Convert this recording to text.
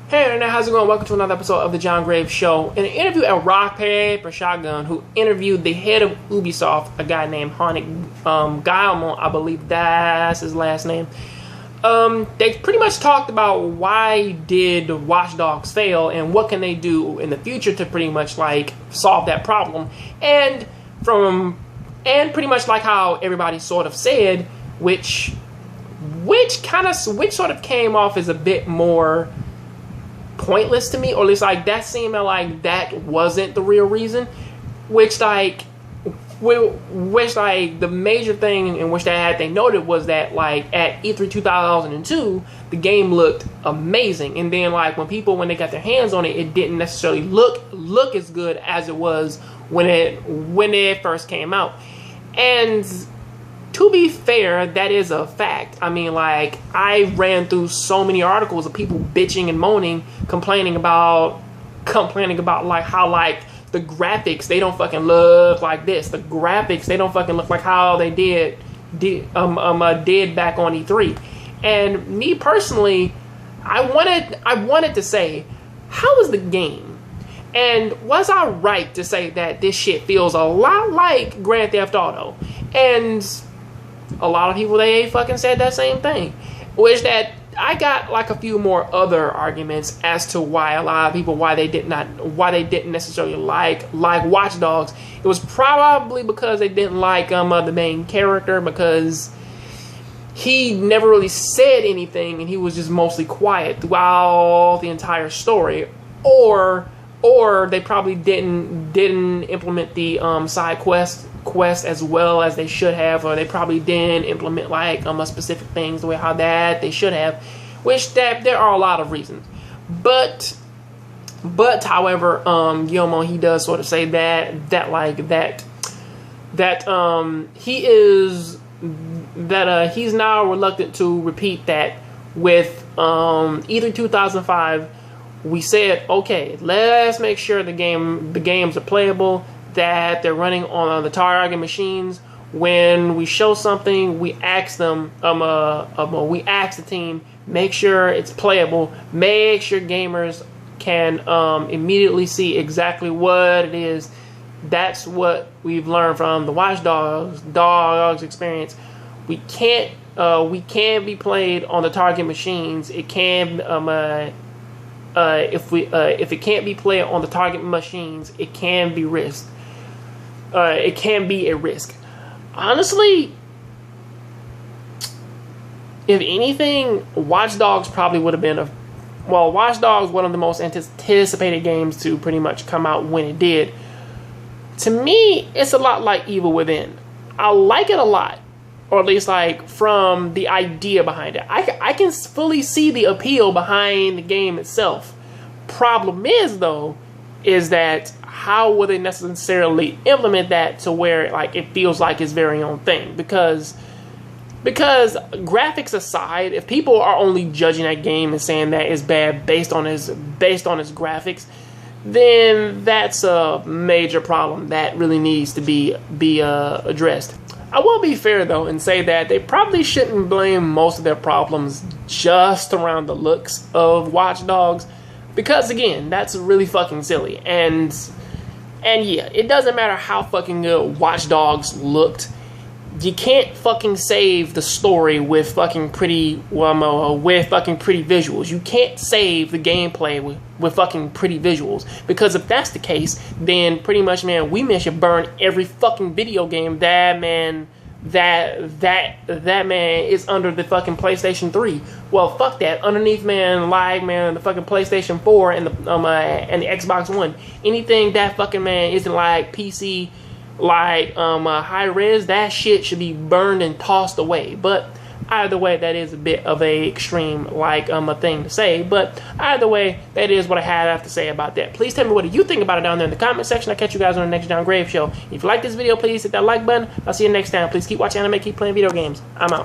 Hey Internet, how's it going? Welcome to another episode of the Jongravesshow Show. In an interview at Rock, Paper, Shotgun, who interviewed the head of Ubisoft, a guy named Hanik Guillemot, I believe that's his last name. They pretty much talked about why did Watch Dogs fail and what can they do in the future to pretty much like solve that problem. And pretty much like how everybody sort of said, which sort of came off as a bit more pointless to me, or at least like that seemed like that wasn't the real reason. Which the major thing in which they noted was that like at E3 2002 the game looked amazing, and then like when they got their hands on it, it didn't necessarily look as good as it was when it first came out. And to be fair, that is a fact. I mean, like, I ran through so many articles of people bitching and moaning, complaining about like how like the graphics, they don't fucking look like this. The graphics, they don't fucking look like how they did back on E3. And me personally, I wanted to say, how was the game? And was I right to say that this shit feels a lot like Grand Theft Auto? And a lot of people, they fucking said that same thing. Which that I got like a few more other arguments as to why a lot of people, why they didn't necessarily like Watch Dogs. It was probably because they didn't like the main character, because he never really said anything and he was just mostly quiet throughout the entire story. Or they probably didn't implement the side quest as well as they should have, or they probably didn't implement like specific things the way how that they should have, which that there are a lot of reasons. But however, Guillemot, he does sort of say that he's now reluctant to repeat that with E3 2005. We said, okay, let's make sure the games are playable, that they're running on the target machines. When we show something, we ask them, we ask the team, make sure it's playable, make sure gamers can immediately see exactly what it is. That's what we've learned from the Watch Dogs experience. We can't be played on the target machines. It can if it can't be played on the target machines, it can be risked. It can be a risk. Honestly, if anything, Watch Dogs probably would have been Watch Dogs, one of the most anticipated games to pretty much come out when it did. To me, it's a lot like Evil Within. I like it a lot, or at least like from the idea behind it. I can fully see the appeal behind the game itself. Problem is that how will they necessarily implement that to where like it feels like its very own thing? Because graphics aside, if people are only judging that game and saying that it's bad based on its graphics, then that's a major problem that really needs to be addressed. I will be fair though and say that they probably shouldn't blame most of their problems just around the looks of Watch Dogs, because again, that's really fucking silly. And yeah, it doesn't matter how fucking good Watch Dogs looked. You can't fucking save the story with fucking pretty visuals. You can't save the gameplay with fucking pretty visuals, because if that's the case, then pretty much, man, we should burn every fucking video game that man is under the fucking PlayStation 3. Well, fuck that. Underneath, the fucking PlayStation 4 and the Xbox One. Anything that fucking isn't like PC, high res, that shit should be burned and tossed away. But either way, that is a bit of a extreme a thing to say. But either way, that is what I have to say about that. Please tell me what you think about it down there in the comment section. I'll catch you guys on the next Jongravesshow Show. If you like this video, please hit that like button. I'll see you next time. Please keep watching anime, keep playing video games. I'm out.